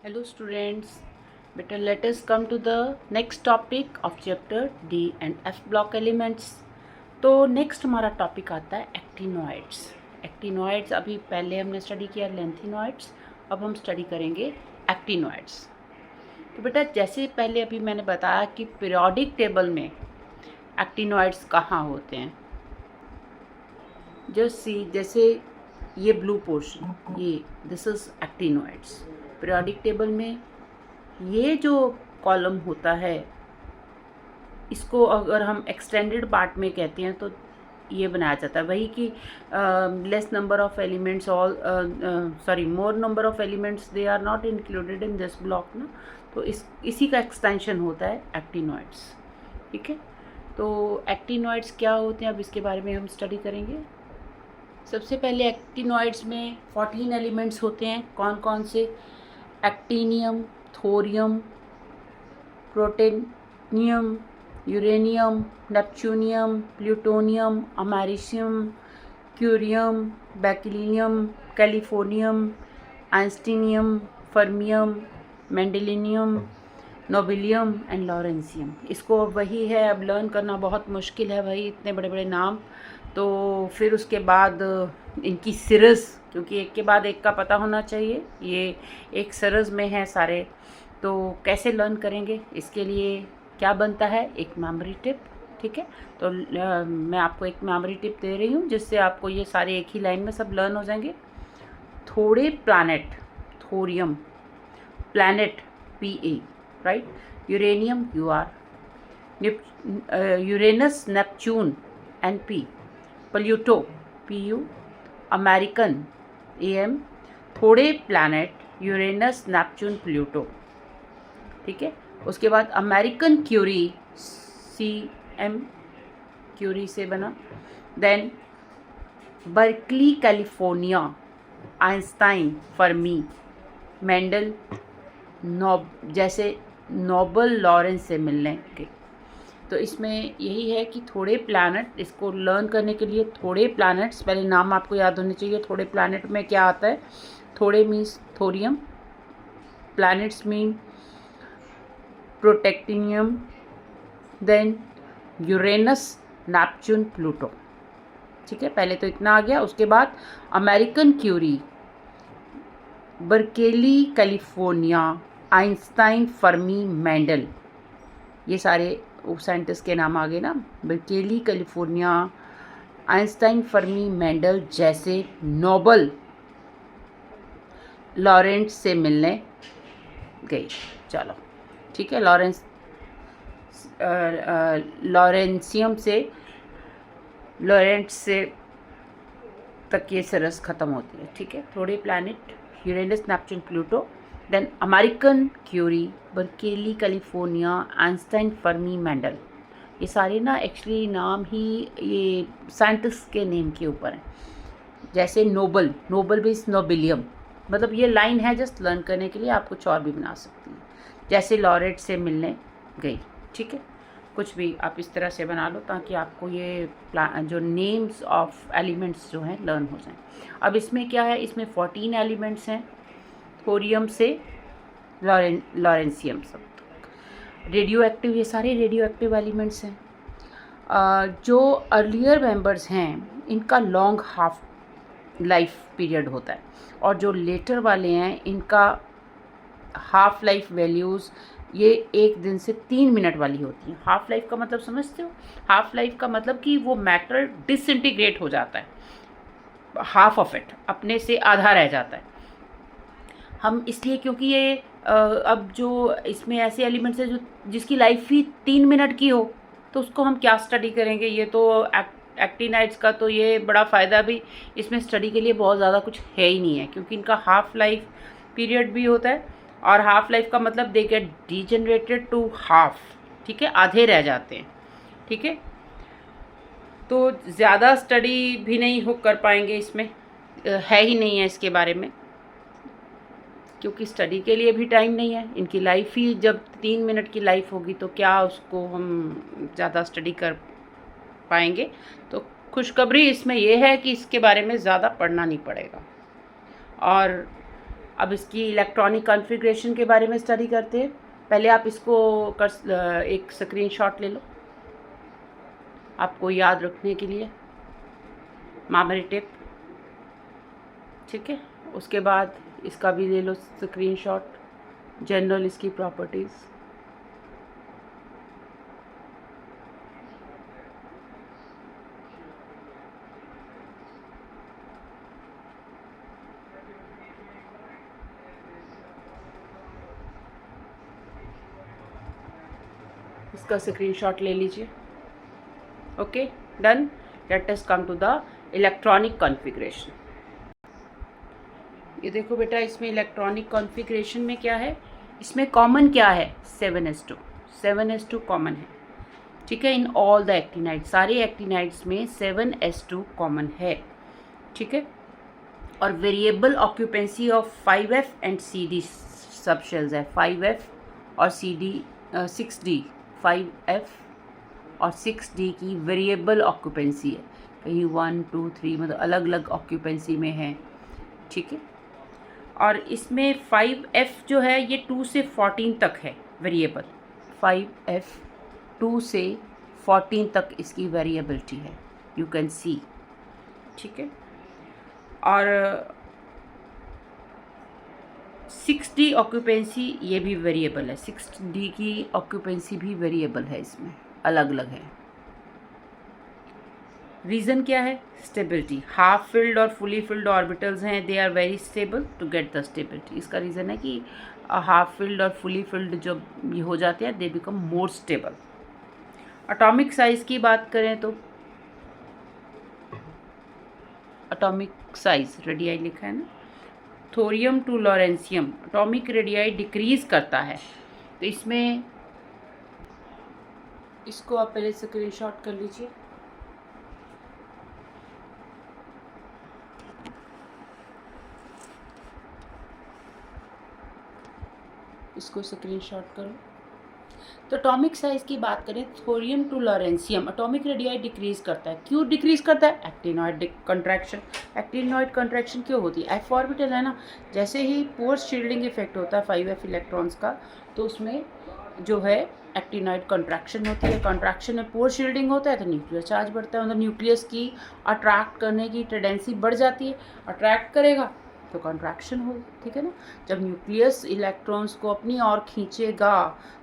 Hello students, better let us come to the next topic of chapter D and F block elements. तो next हमारा topic आता है actinoids. Actinoids अभी पहले हमने स्टडी किया लेंथिनॉइड्स, अब हम स्टडी करेंगे एक्टिनॉइड्स। तो बेटा जैसे पहले अभी मैंने बताया कि पीरियोडिक टेबल में एक्टिनॉइड्स कहाँ होते हैं, जैसे ये ब्लू पोर्शन, ये this is actinoids. Periodic table में ये जो कॉलम होता है, इसको अगर हम एक्सटेंडेड पार्ट में कहते हैं तो ये बनाया जाता है। वही कि less number of elements more number of elements they are not included in this block ना, तो इसी का एक्सटेंशन होता है एक्टिनॉइड्स। ठीक है, तो एक्टिनॉइड्स क्या होते हैं अब इसके बारे में हम स्टडी करेंगे। सबसे पहले एक्टिनॉइड्स में 14 एलिमेंट्स होते हैं। कौन कौन से? Actinium, thorium, protactinium, uranium, neptunium, plutonium, americium, curium, berkelium, californium, einsteinium, fermium, mendelevium, nobelium and lawrencium. इसको वही है, अब लर्न करना बहुत मुश्किल है भाई, इतने बड़े बड़े नाम। तो फिर उसके बाद इनकी सीरीज़, क्योंकि एक के बाद एक का पता होना चाहिए, ये एक सीरीज़ में है सारे, तो कैसे लर्न करेंगे इसके लिए क्या बनता है? एक मेमोरी टिप। ठीक है, तो मैं आपको एक मेमोरी टिप दे रही हूँ जिससे आपको ये सारे एक ही लाइन में सब लर्न हो जाएंगे। थोड़े planet, thorium, planet PA, right, uranium UR, Uranus Neptune NP, Pluto PU, American AM, थोड़े प्लैनेट यूरेनस नेपच्यून प्लूटो। ठीक है, उसके बाद अमेरिकन क्यूरी CM, क्यूरी से बना। Then Berkeley California, Einstein, Fermi, Mendel, जैसे नोबल लॉरेंस से मिलने के। तो इसमें यही है कि थोड़े प्लैनेट, इसको लर्न करने के लिए थोड़े प्लैनेट्स, पहले नाम आपको याद होने चाहिए। थोड़े प्लैनेट में क्या आता है? थोड़े means thorium, planets mean protactinium, then Uranus, Neptune, Pluto. ठीक है, पहले तो इतना आ गया। उसके बाद American Curie, Berkeley California, Einstein, Fermi, Mendel, ये सारे साइंटिस्ट के नाम आ गए ना। Berkeley California, Einstein, Fermi, Mendel जैसे नोबल लॉरेंस से मिलने गई। चलो ठीक है, लॉरेंसियम से लॉरेंस से तक ये सरस ख़त्म होती है। ठीक है, थोड़े planet Uranus, Neptune, Pluto, then American Curie, Berkeley California, Einstein, Fermi, Mendel. ये सारे ना एक्चुअली नाम ही ये साइंटिस्ट के नेम के ऊपर हैं। जैसे नोबल, नोबल मीन्स नोबिलियम, मतलब ये लाइन है जस्ट लर्न करने के लिए, आप कुछ और भी बना सकती हैं। जैसे लॉरेट से मिलने गई। ठीक है, कुछ भी आप इस तरह से बना लो ताकि आपको ये जो नेम्स ऑफ एलिमेंट्स जो हैं लर्न हो जाएं। अब इसमें क्या है? इसमें 14 एलिमेंट्स हैं, थोरियम से लॉरेंसियम सब। रेडियो एक्टिव, ये सारे रेडियो एक्टिव एलिमेंट्स हैं। जो अर्लियर मेंबर्स हैं इनका लॉन्ग हाफ लाइफ पीरियड होता है, और जो लेटर वाले हैं इनका हाफ लाइफ वैल्यूज़ ये 1 दिन से 3 मिनट वाली होती हैं। हाफ लाइफ का मतलब समझते हो? हाफ लाइफ का मतलब कि वो मैटर डिसइंटीग्रेट हो जाता है, हाफ ऑफ इट, अपने से आधा रह जाता है। हम इसलिए क्योंकि ये अब जो इसमें ऐसे एलिमेंट्स हैं जो जिसकी लाइफ ही 3 मिनट की हो, तो उसको हम क्या स्टडी करेंगे? ये तो एक्टिनाइड्स का तो ये बड़ा फ़ायदा भी इसमें स्टडी के लिए बहुत ज़्यादा कुछ है ही नहीं है, क्योंकि इनका हाफ लाइफ पीरियड भी होता है, और हाफ लाइफ का मतलब they get degenerated to half. ठीक है, आधे रह जाते हैं। ठीक है, तो ज़्यादा स्टडी भी नहीं हो कर पाएंगे इसमें, है ही नहीं है इसके बारे में, क्योंकि स्टडी के लिए भी टाइम नहीं है। इनकी लाइफ ही जब 3 मिनट की लाइफ होगी तो क्या उसको हम ज़्यादा स्टडी कर पाएंगे? तो खुशखबरी इसमें यह है कि इसके बारे में ज़्यादा पढ़ना नहीं पड़ेगा। और अब इसकी इलेक्ट्रॉनिक कॉन्फ़िगरेशन के बारे में स्टडी करते हैं। पहले आप इसको एक स्क्रीनशॉट ले लो आपको याद रखने के लिए, मेमोरी टिप, ठीक है। उसके बाद इसका भी ले लो स्क्रीनशॉट, जनरल इसकी प्रॉपर्टीज़। इसका स्क्रीनशॉट ले लीजिए। Okay, done. Let us come to the electronic configuration. ये देखो बेटा, इसमें इलेक्ट्रॉनिक कॉन्फ़िगरेशन में क्या है, इसमें कॉमन क्या है, 7s2। 7s2 कॉमन है, ठीक है। इन ऑल द एक्टिनाइड्स, सारे एक्टिनाइड्स में 7s2 कॉमन है, ठीक है। और variable occupancy of 5f and CD सब शेल्स है, 5f और CD 6D, 5f और 6D की वेरिएबल ऑक्यूपेंसी है, कहीं 1 2 3 मतलब अलग अलग ऑक्यूपेंसी में है, ठीक है। और इसमें 5f जो है ये 2 से 14 तक है वेरिएबल, 5f 2 से 14 तक इसकी वेरिएबिलिटी है, यू कैन सी, ठीक है। और 6D ऑक्यूपेंसी ये भी वेरिएबल है, 6D की ऑक्यूपेंसी भी वेरिएबल है, इसमें अलग अलग है। रीज़न क्या है, स्टेबिलिटी। हाफ फिल्ड और फुली फिल्ड ऑर्बिटल्स हैं, they are very stable to get the stability. इसका रीज़न है कि हाफ फिल्ड और फुली फिल्ड जब ये हो जाते हैं, they become more stable. Atomic size की बात करें तो एटॉमिक साइज रेडियाई लिखा है ना, thorium to lawrencium atomic radii decrease करता है। तो इसमें इसको आप पहले स्क्रीनशॉट कर लीजिए। इसको स्क्रीनशॉट करो। तो एटॉमिक साइज की बात करें, thorium to lawrencium atomic radii decrease करता है। क्यों डिक्रीज करता है, एक्टिनॉइड कंट्रैक्शन। एक्टिनॉइड कंट्रैक्शन क्यों होती है, एफ ऑर्बिटल है ना, जैसे ही पोर शील्डिंग इफेक्ट होता है 5f इलेक्ट्रॉन्स का, तो उसमें जो है एक्टिनॉइड कंट्रैक्शन होती है। कंट्रैक्शन में पोर शील्डिंग होता है तो न्यूक्लियर चार्ज बढ़ता है, मतलब न्यूक्लियस की अट्रैक्ट करने की टेंडेंसी बढ़ जाती है, अट्रैक्ट करेगा तो कंट्रैक्शन होगी, ठीक है ना। जब न्यूक्लियस इलेक्ट्रॉन्स को अपनी ओर खींचेगा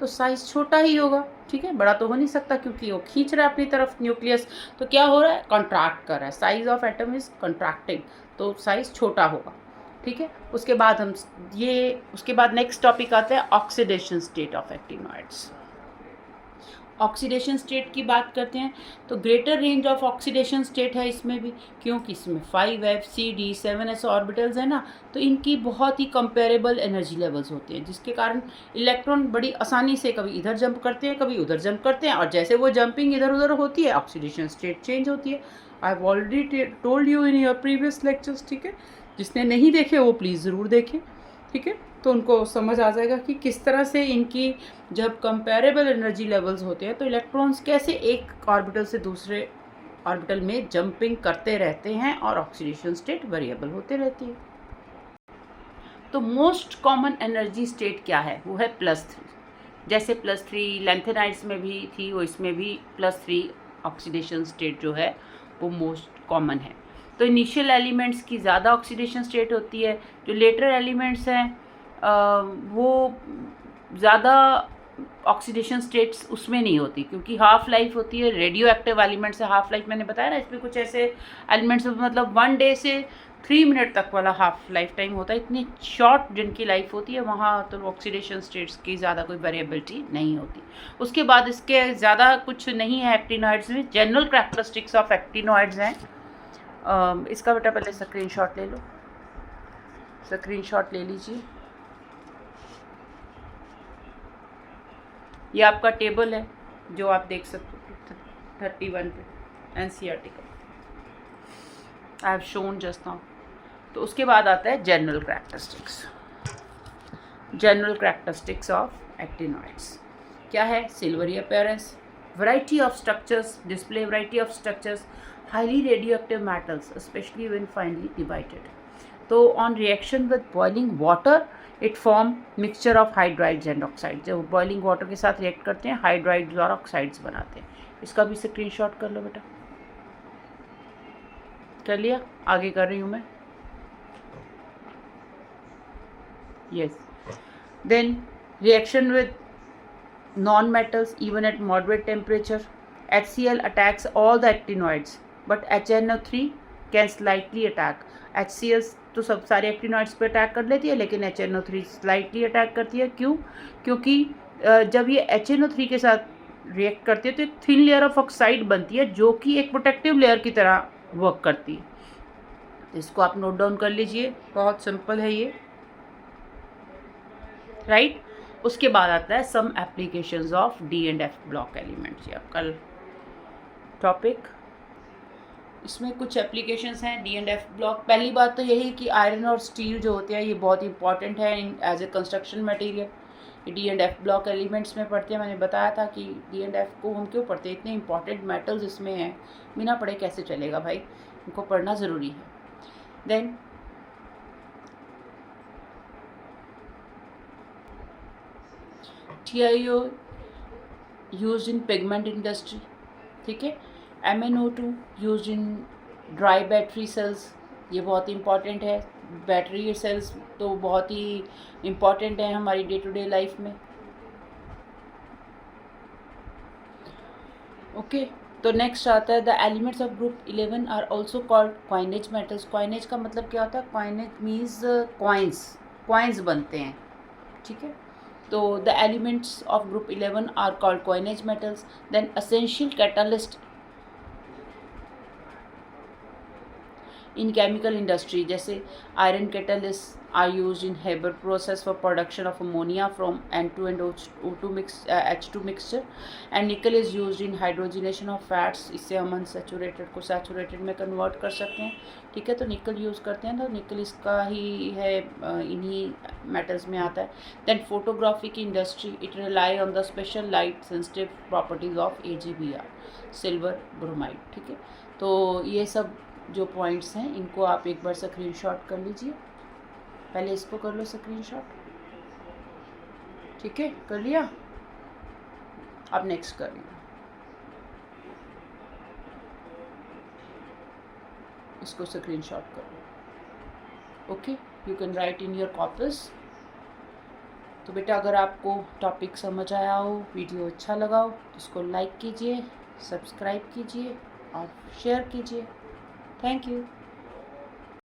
तो साइज छोटा ही होगा, ठीक है, बड़ा तो हो नहीं सकता क्योंकि वो खींच रहा है अपनी तरफ न्यूक्लियस, तो क्या हो रहा है, कंट्रैक्ट कर रहा है, size of atom is contracting, तो साइज छोटा होगा, ठीक है। उसके बाद नेक्स्ट टॉपिक आता है oxidation state of actinoids. Oxidation state की बात करते हैं तो greater range of oxidation state है इसमें भी, क्योंकि इसमें 5f CD 7s ऑर्बिटल्स है ना, तो इनकी बहुत ही कंपेरेबल एनर्जी लेवल्स होते हैं, जिसके कारण इलेक्ट्रॉन बड़ी आसानी से कभी इधर जंप करते हैं कभी उधर जंप करते हैं, और जैसे वो जंपिंग इधर उधर होती है ऑक्सीडेशन स्टेट चेंज होती है। I have already told you in your previous lectures, ठीक है। जिसने नहीं देखे वो प्लीज़ ज़रूर देखें, ठीक है, तो उनको समझ आ जाएगा कि किस तरह से इनकी जब कंपेरेबल एनर्जी लेवल्स होते हैं तो इलेक्ट्रॉन्स कैसे एक ऑर्बिटल से दूसरे ऑर्बिटल में जंपिंग करते रहते हैं और ऑक्सीडेशन स्टेट वेरिएबल होते रहती है। तो मोस्ट कॉमन एनर्जी स्टेट क्या है, वो है +3। जैसे +3 लैंथेनाइड्स में भी थी, वो इसमें भी +3 ऑक्सीडेशन स्टेट जो है वो मोस्ट कॉमन है। तो इनिशियल एलिमेंट्स की ज़्यादा ऑक्सीडेशन स्टेट होती है, जो लेटर एलिमेंट्स हैं वो ज़्यादा ऑक्सीडेशन स्टेट्स उसमें नहीं होती, क्योंकि हाफ लाइफ होती है। रेडियो एक्टिव एलिमेंट्स है, हाफ लाइफ मैंने बताया ना, इसमें कुछ ऐसे एलिमेंट्स मतलब 1 डे से 3 मिनट तक वाला हाफ लाइफ टाइम होता है, इतनी शॉर्ट जिनकी लाइफ होती है, वहाँ तो ऑक्सीडेशन स्टेट्स की ज़्यादा कोई वेरिएबिलिटी नहीं होती। उसके बाद इसके ज़्यादा कुछ नहीं है एक्टिनॉइड्स में। जनरल कैरेक्टरिस्टिक्स ऑफ एक्टिनॉइड्स हैं, इसका बेटा पहले स्क्रीनशॉट ले लो, स्क्रीनशॉट ले लीजिए। ये आपका टेबल है जो आप देख सकते हो 31 पे NCERT का, I have shown just now. तो उसके बाद आता है general characteristics. General characteristics of actinoids क्या है, silvery appearance, variety of structures, display variety of structures, highly radioactive metals especially when finely divided. तो on reaction with boiling water it form mixture of hydrides and oxide. जब boiling water के साथ react करते हैं hydrides और oxides बनाते हैं। इसका भी स्क्रीनशॉट कर लो बेटा। कर लिया? आगे कर रही हूँ मैं। Yes. Then reaction with non metals even at moderate temperature, HCl attacks all the actinoids but HNO3 can slightly attack। HCl तो सब सारे एक्टिनॉइड्स पे अटैक कर लेती है लेकिन HNO3 स्लाइटली अटैक करती है। क्यों? क्योंकि जब ये HNO3 के साथ रिएक्ट करती है तो एक थिन लेयर ऑफ ऑक्साइड बनती है जो कि एक प्रोटेक्टिव लेयर की तरह वर्क करती है। इसको आप नोट डाउन कर लीजिए, बहुत सिंपल है ये, राइट। उसके बाद आता है some applications of D&F block elements. ये आपका टॉपिक, इसमें कुछ एप्लीकेशंस हैं D&F ब्लॉक। पहली बात तो यही कि आयरन और स्टील जो होते हैं ये बहुत इंपॉर्टेंट है एज ए कंस्ट्रक्शन मटेरियल। ये D&F ब्लॉक एलिमेंट्स में पढ़ते हैं। मैंने बताया था कि D&F को हम क्यों पढ़ते हैं, इतने इंपॉर्टेंट मेटल्स इसमें हैं, बिना पढ़े कैसे चलेगा भाई, इनको पढ़ना ज़रूरी है। Then TiO use in pigment industry, ठीक है। MnO2 use in dry battery cells, ये बहुत इंपॉर्टेंट है। बैटरी सेल्स तो बहुत ही इम्पॉर्टेंट है हमारी डे टू डे लाइफ में। ओके, तो नेक्स्ट आता है the elements of group 11 are also called coinage metals. Coinage का मतलब क्या होता है? कॉइनेज मीन्स कॉइन्स बनते हैं, ठीक है। तो the elements of group 11 are called coinage metals. Then essential catalyst in chemical industry जैसे iron catalysts are used in Haber process for production of ammonia from N2 and O2 H2 mixture, and nickel is used in hydrogenation of fats। इससे हम unsaturated को saturated में convert कर सकते हैं, ठीक है। तो निकल यूज़ करते हैं, तो निकल इसका ही है, इन्हीं मेटल्स में आता है। देन फोटोग्राफी की industry, it rely on the special light sensitive properties of AgBr, silver bromide, ठीक है। तो ये सब जो पॉइंट्स हैं इनको आप एक बार स्क्रीनशॉट कर लीजिए। पहले इसको कर लो स्क्रीनशॉट, ठीक है। कर लिया? अब नेक्स्ट कर लिया, इसको स्क्रीनशॉट करो। Okay, you can write in your copies. तो बेटा अगर आपको टॉपिक समझ आया हो, वीडियो अच्छा लगा हो, तो इसको लाइक कीजिए, सब्सक्राइब कीजिए और शेयर कीजिए। Thank you.